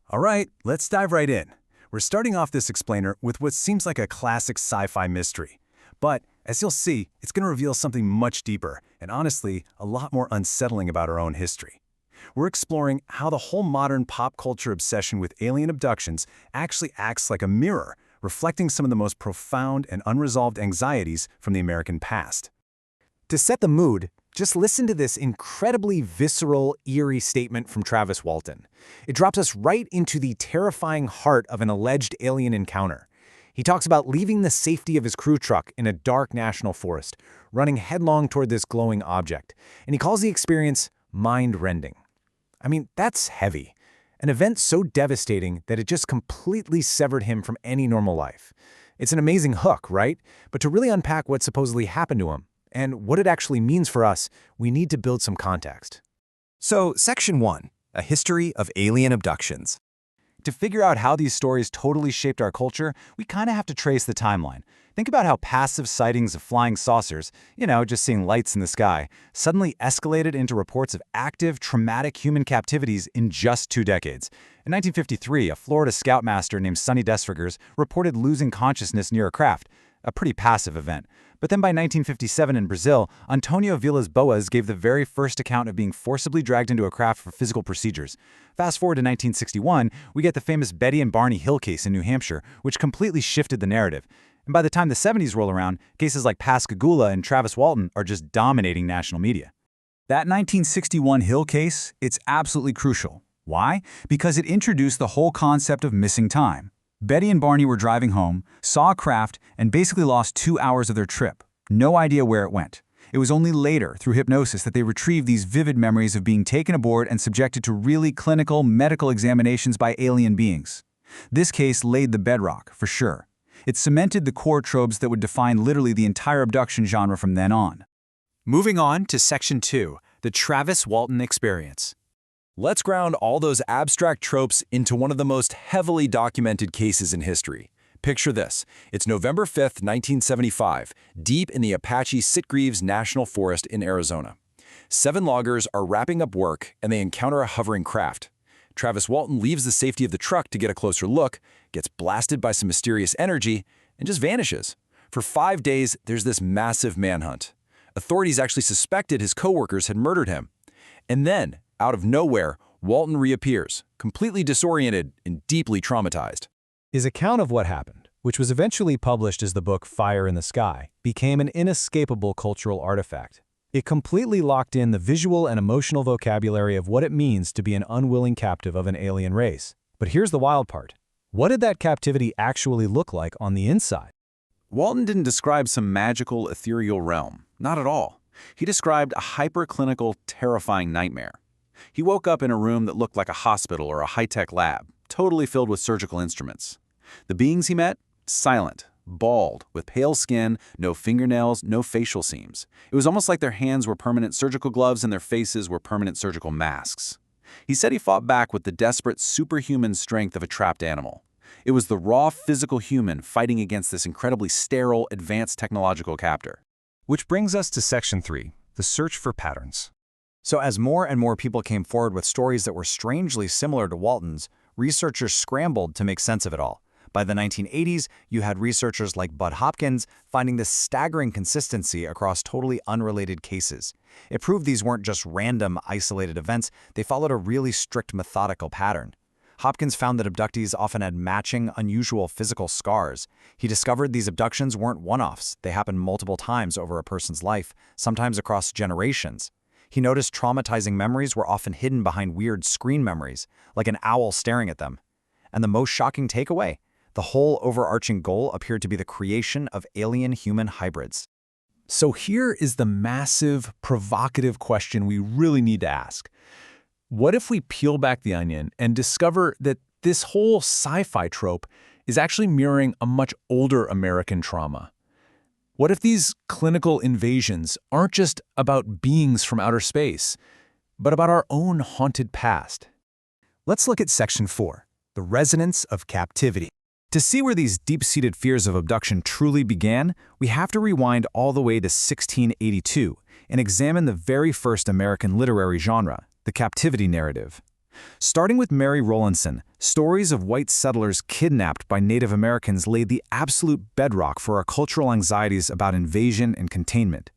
All right, let's dive right in. We're starting off this explainer with what seems like a classic sci-fi mystery. But, as you'll see, it's going to reveal something much deeper, and honestly, a lot more unsettling about our own history. We're exploring how the whole modern pop culture obsession with alien abductions actually acts like a mirror, reflecting some of the most profound and unresolved anxieties from the American past. To set the mood, just listen to this incredibly visceral, eerie statement from Travis Walton. It drops us right into the terrifying heart of an alleged alien encounter. He talks about leaving the safety of his crew truck in a dark national forest, running headlong toward this glowing object, and he calls the experience mind-rending. I mean, that's heavy. An event so devastating that it just completely severed him from any normal life. It's an amazing hook, right? But to really unpack what supposedly happened to him, and what it actually means for us, we need to build some context. So, Section 1, A History of Alien Abductions. To figure out how these stories totally shaped our culture, we kind of have to trace the timeline. Think about how passive sightings of flying saucers, just seeing lights in the sky, suddenly escalated into reports of active, traumatic human captivities in just 2 decades. In 1953, a Florida scoutmaster named Sonny Desfigures reported losing consciousness near a craft, a pretty passive event. But then by 1957 in Brazil, Antonio Vilas Boas gave the very first account of being forcibly dragged into a craft for physical procedures. Fast forward to 1961, we get the famous Betty and Barney Hill case in New Hampshire, which completely shifted the narrative. And by the time the 70s roll around, cases like Pascagoula and Travis Walton are just dominating national media. That 1961 Hill case, it's absolutely crucial. Why? Because it introduced the whole concept of missing time. Betty and Barney were driving home, saw a craft, and basically lost 2 hours of their trip. No idea where it went. It was only later, through hypnosis, that they retrieved these vivid memories of being taken aboard and subjected to really clinical medical examinations by alien beings. This case laid the bedrock, for sure. It cemented the core tropes that would define literally the entire abduction genre from then on. Moving on to Section 2, the Travis Walton Experience. Let's ground all those abstract tropes into one of the most heavily documented cases in history. Picture this. It's November 5th, 1975, deep in the Apache Sitgreaves National Forest in Arizona. 7 loggers are wrapping up work and they encounter a hovering craft. Travis Walton leaves the safety of the truck to get a closer look, gets blasted by some mysterious energy, and just vanishes. For 5 days, there's this massive manhunt. Authorities actually suspected his coworkers had murdered him. And then, out of nowhere, Walton reappears, completely disoriented and deeply traumatized. His account of what happened, which was eventually published as the book Fire in the Sky, became an inescapable cultural artifact. It completely locked in the visual and emotional vocabulary of what it means to be an unwilling captive of an alien race. But here's the wild part. What did that captivity actually look like on the inside? Walton didn't describe some magical, ethereal realm. Not at all. He described a hyperclinical, terrifying nightmare. He woke up in a room that looked like a hospital or a high-tech lab, totally filled with surgical instruments. The beings he met? Silent, bald, with pale skin, no fingernails, no facial seams. It was almost like their hands were permanent surgical gloves and their faces were permanent surgical masks. He said he fought back with the desperate, superhuman strength of a trapped animal. It was the raw physical human fighting against this incredibly sterile, advanced technological captor. Which brings us to Section 3, the search for patterns. So as more and more people came forward with stories that were strangely similar to Walton's, researchers scrambled to make sense of it all. By the 1980s, you had researchers like Bud Hopkins finding this staggering consistency across totally unrelated cases. It proved these weren't just random, isolated events, they followed a really strict methodical pattern. Hopkins found that abductees often had matching, unusual physical scars. He discovered these abductions weren't one-offs. They happened multiple times over a person's life, sometimes across generations. He noticed traumatizing memories were often hidden behind weird screen memories, like an owl staring at them. And the most shocking takeaway, the whole overarching goal appeared to be the creation of alien-human hybrids. So here is the massive, provocative question we really need to ask. What if we peel back the onion and discover that this whole sci-fi trope is actually mirroring a much older American trauma? What if these clinical invasions aren't just about beings from outer space, but about our own haunted past? Let's look at Section 4, the resonance of captivity. To see where these deep-seated fears of abduction truly began, we have to rewind all the way to 1682 and examine the very first American literary genre, the captivity narrative. Starting with Mary Rowlandson, stories of white settlers kidnapped by Native Americans laid the absolute bedrock for our cultural anxieties about invasion and containment.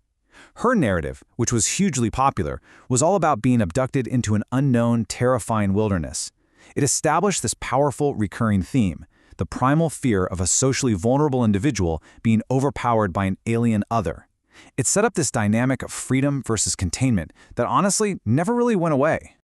Her narrative, which was hugely popular, was all about being abducted into an unknown, terrifying wilderness. It established this powerful, recurring theme, the primal fear of a socially vulnerable individual being overpowered by an alien other. It set up this dynamic of freedom versus containment that honestly never really went away.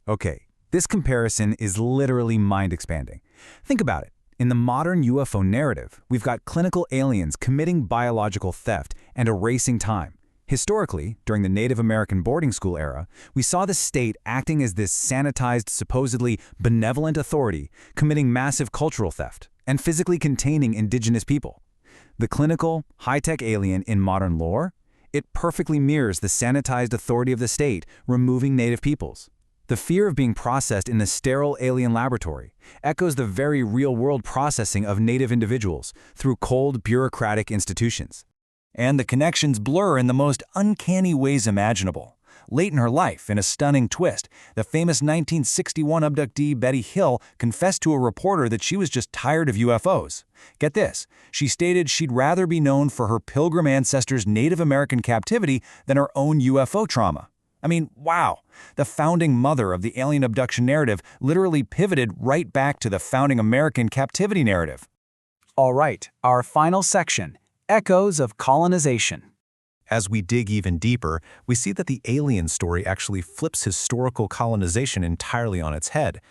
Okay, this comparison is literally mind-expanding. Think about it. In the modern UFO narrative, we've got clinical aliens committing biological theft and erasing time. Historically, during the Native American boarding school era, we saw the state acting as this sanitized, supposedly benevolent authority, committing massive cultural theft and physically containing indigenous people. The clinical, high-tech alien in modern lore, it perfectly mirrors the sanitized authority of the state, removing native peoples. The fear of being processed in the sterile alien laboratory echoes the very real-world processing of native individuals through cold, bureaucratic institutions. And the connections blur in the most uncanny ways imaginable. Late in her life, in a stunning twist, the famous 1961 abductee Betty Hill confessed to a reporter that she was just tired of UFOs. Get this, she stated she'd rather be known for her Pilgrim ancestors' Native American captivity than her own UFO trauma. I mean, wow, the founding mother of the alien abduction narrative literally pivoted right back to the founding American captivity narrative. All right, our final section, Echoes of Colonization. As we dig even deeper, we see that the alien story actually flips historical colonization entirely on its head.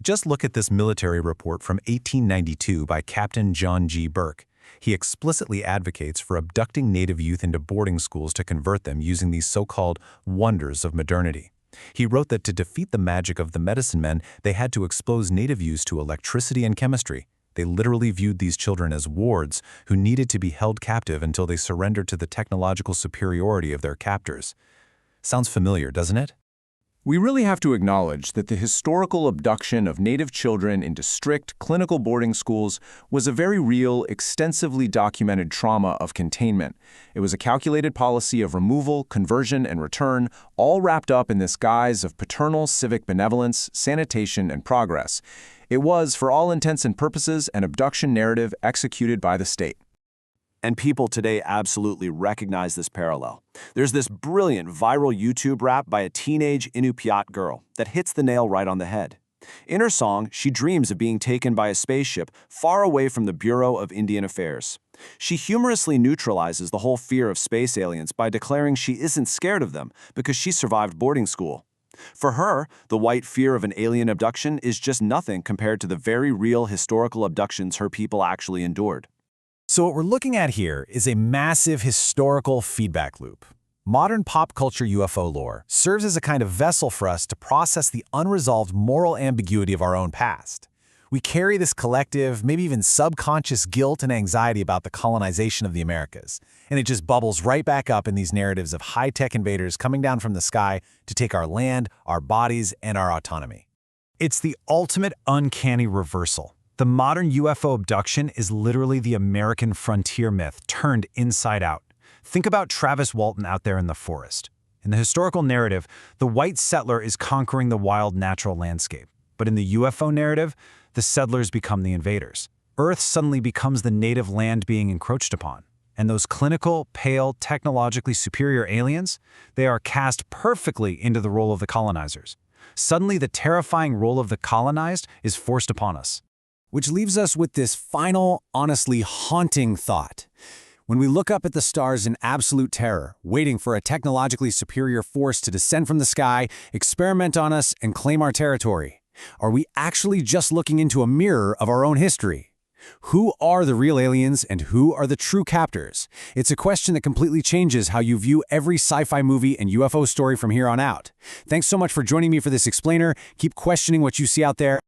Just look at this military report from 1892 by Captain John G. Burke. He explicitly advocates for abducting Native youth into boarding schools to convert them using these so-called wonders of modernity. He wrote that to defeat the magic of the medicine men, they had to expose Native youths to electricity and chemistry. They literally viewed these children as wards who needed to be held captive until they surrendered to the technological superiority of their captors. Sounds familiar, doesn't it? We really have to acknowledge that the historical abduction of Native children into strict clinical boarding schools was a very real, extensively documented trauma of containment. It was a calculated policy of removal, conversion, and return, all wrapped up in this guise of paternal civic benevolence, sanitation, and progress. It was, for all intents and purposes, an abduction narrative executed by the state. And people today absolutely recognize this parallel. There's this brilliant viral YouTube rap by a teenage Inupiat girl that hits the nail right on the head. In her song, she dreams of being taken by a spaceship far away from the Bureau of Indian Affairs. She humorously neutralizes the whole fear of space aliens by declaring she isn't scared of them because she survived boarding school. For her, the white fear of an alien abduction is just nothing compared to the very real historical abductions her people actually endured. So what we're looking at here is a massive historical feedback loop. Modern pop culture UFO lore serves as a kind of vessel for us to process the unresolved moral ambiguity of our own past. We carry this collective, maybe even subconscious guilt and anxiety about the colonization of the Americas, and it just bubbles right back up in these narratives of high-tech invaders coming down from the sky to take our land, our bodies, and our autonomy. It's the ultimate uncanny reversal. The modern UFO abduction is literally the American frontier myth turned inside out. Think about Travis Walton out there in the forest. In the historical narrative, the white settler is conquering the wild natural landscape. But in the UFO narrative, the settlers become the invaders. Earth suddenly becomes the native land being encroached upon. And those clinical, pale, technologically superior aliens, they are cast perfectly into the role of the colonizers. Suddenly, the terrifying role of the colonized is forced upon us. Which leaves us with this final, honestly haunting thought. When we look up at the stars in absolute terror, waiting for a technologically superior force to descend from the sky, experiment on us, and claim our territory, are we actually just looking into a mirror of our own history? Who are the real aliens and who are the true captors? It's a question that completely changes how you view every sci-fi movie and UFO story from here on out. Thanks so much for joining me for this explainer. Keep questioning what you see out there.